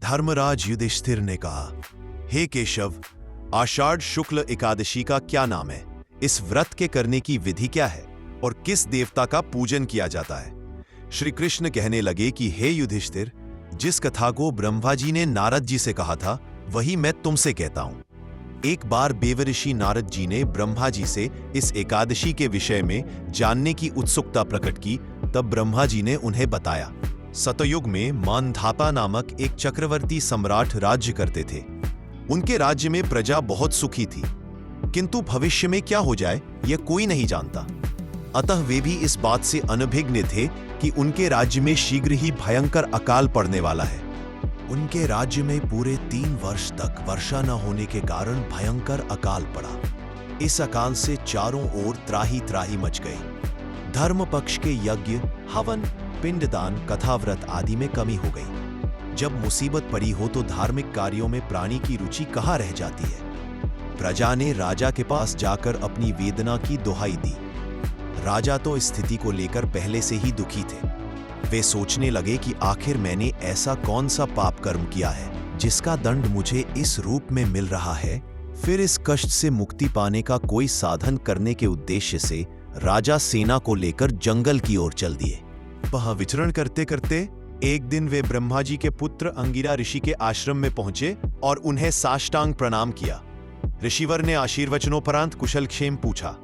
धर्मराज युधिष्ठिर ने कहा, हे केशव, आषाढ़ शुक्ल एकादशी का क्या नाम है? इस व्रत के करने की विधि क्या है और किस देवता का पूजन किया जाता है? श्री कृष्ण कहने लगे कि हे युधिष्ठिर, जिस कथा को ब्रह्मा जी ने नारद जी से कहा था वही मैं तुमसे कहता हूं। एक बार देवर्षि नारद जी ने ब्रह्मा जी से इस एकादशी के विषय में जानने की उत्सुकता प्रकट की। तब ब्रह्मा जी ने उन्हें बताया, सतयुग में मानधाता नामक एक चक्रवर्ती सम्राट राज्य करते थे। उनके राज्य में प्रजा बहुत सुखी थी, किंतु भविष्य में क्या हो जाए यह कोई नहीं जानता। अतः वे भी इस बात से अनभिज्ञ थे कि उनके राज्य में शीघ्र ही भयंकर अकाल पड़ने वाला है। उनके राज्य में पूरे 3 वर्ष तक वर्षा न होने के कारण भयंकर अकाल पड़ा। इस अकाल से चारों ओर त्राही त्राही मच गई। धर्म पक्ष के यज्ञ, हवन, पिंडदान, कथाव्रत आदि में कमी हो गई। जब मुसीबत पड़ी हो तो धार्मिक कार्यों में प्राणी की रुचि कहाँ रह जाती है। प्रजा ने राजा के पास जाकर अपनी वेदना की दुहाई दी। राजा तो इस स्थिति को लेकर पहले से ही दुखी थे। वे सोचने लगे कि आखिर मैंने ऐसा कौन सा पाप कर्म किया है जिसका दंड मुझे इस रूप में मिल रहा है। फिर इस कष्ट से मुक्ति पाने का कोई साधन करने के उद्देश्य से राजा सेना को लेकर जंगल की ओर चल दिए। वहां विचरण करते करते एक दिन वे ब्रह्मा जी के पुत्र अंगिरा ऋषि के आश्रम में पहुंचे और उन्हें साष्टांग प्रणाम किया। ऋषिवर ने आशीर्वचनोपरांत कुशलक्षेम पूछा।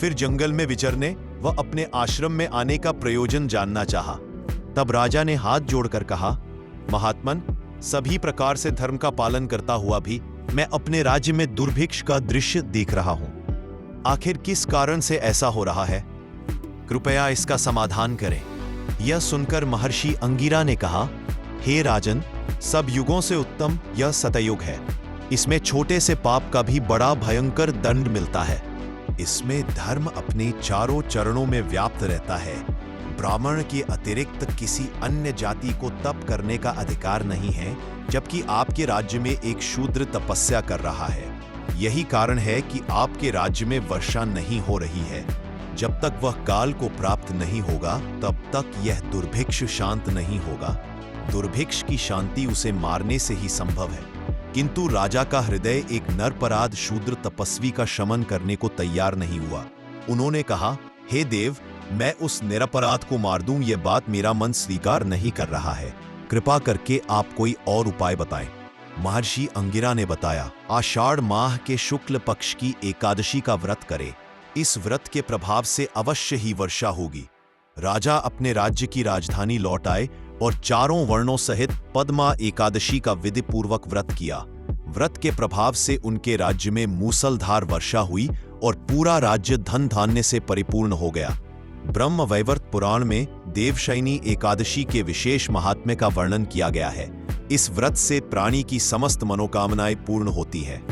फिर जंगल में विचरने व अपने आश्रम में आने का प्रयोजन जानना चाहा। तब राजा ने हाथ जोड़कर कहा, महात्मन, सभी प्रकार से धर्म का पालन करता हुआ भी मैं अपने राज्य में दुर्भिक्ष का दृश्य देख रहा हूं। आखिर किस कारण से ऐसा हो रहा है? कृपया इसका समाधान करें। यह सुनकर महर्षि अंगिरा ने कहा, हे राजन, सब युगों से उत्तम यह सतयुग है। इसमें छोटे से पाप का भी बड़ा भयंकर दंड मिलता है। इसमें धर्म अपने चारों चरणों में व्याप्त रहता है। ब्राह्मण के अतिरिक्त किसी अन्य जाति को तप करने का अधिकार नहीं है, जबकि आपके राज्य में एक शूद्र तपस्या कर रहा है। यही कारण है कि आपके राज्य में वर्षा नहीं हो रही है। जब तक वह काल को प्राप्त नहीं होगा तब तक यह दुर्भिक्ष शांत नहीं होगा। दुर्भिक्ष की शांति उसे मारने से ही संभव है। किंतु राजा का हृदय एक नरपराध शूद्र तपस्वी का शमन करने को तैयार नहीं हुआ। उन्होंने कहा, हे देव, मैं उस निरपराध को मार दूं, यह बात मेरा मन स्वीकार नहीं कर रहा है। कृपा करके आप कोई और उपाय बताएं। महर्षि अंगिरा ने बताया, आषाढ़ माह के शुक्ल पक्ष की एकादशी का व्रत करे। इस व्रत के प्रभाव से अवश्य ही वर्षा होगी। राजा अपने राज्य की राजधानी लौट आए और चारों वर्णों सहित पद्मा एकादशी का विधि पूर्वक व्रत किया। व्रत के प्रभाव से उनके राज्य में मूसलधार वर्षा हुई और पूरा राज्य धन धान्य से परिपूर्ण हो गया। ब्रह्म वैवर्त पुराण में देवशयनी एकादशी के विशेष महात्म्य का वर्णन किया गया है। इस व्रत से प्राणी की समस्त मनोकामनाएं पूर्ण होती है।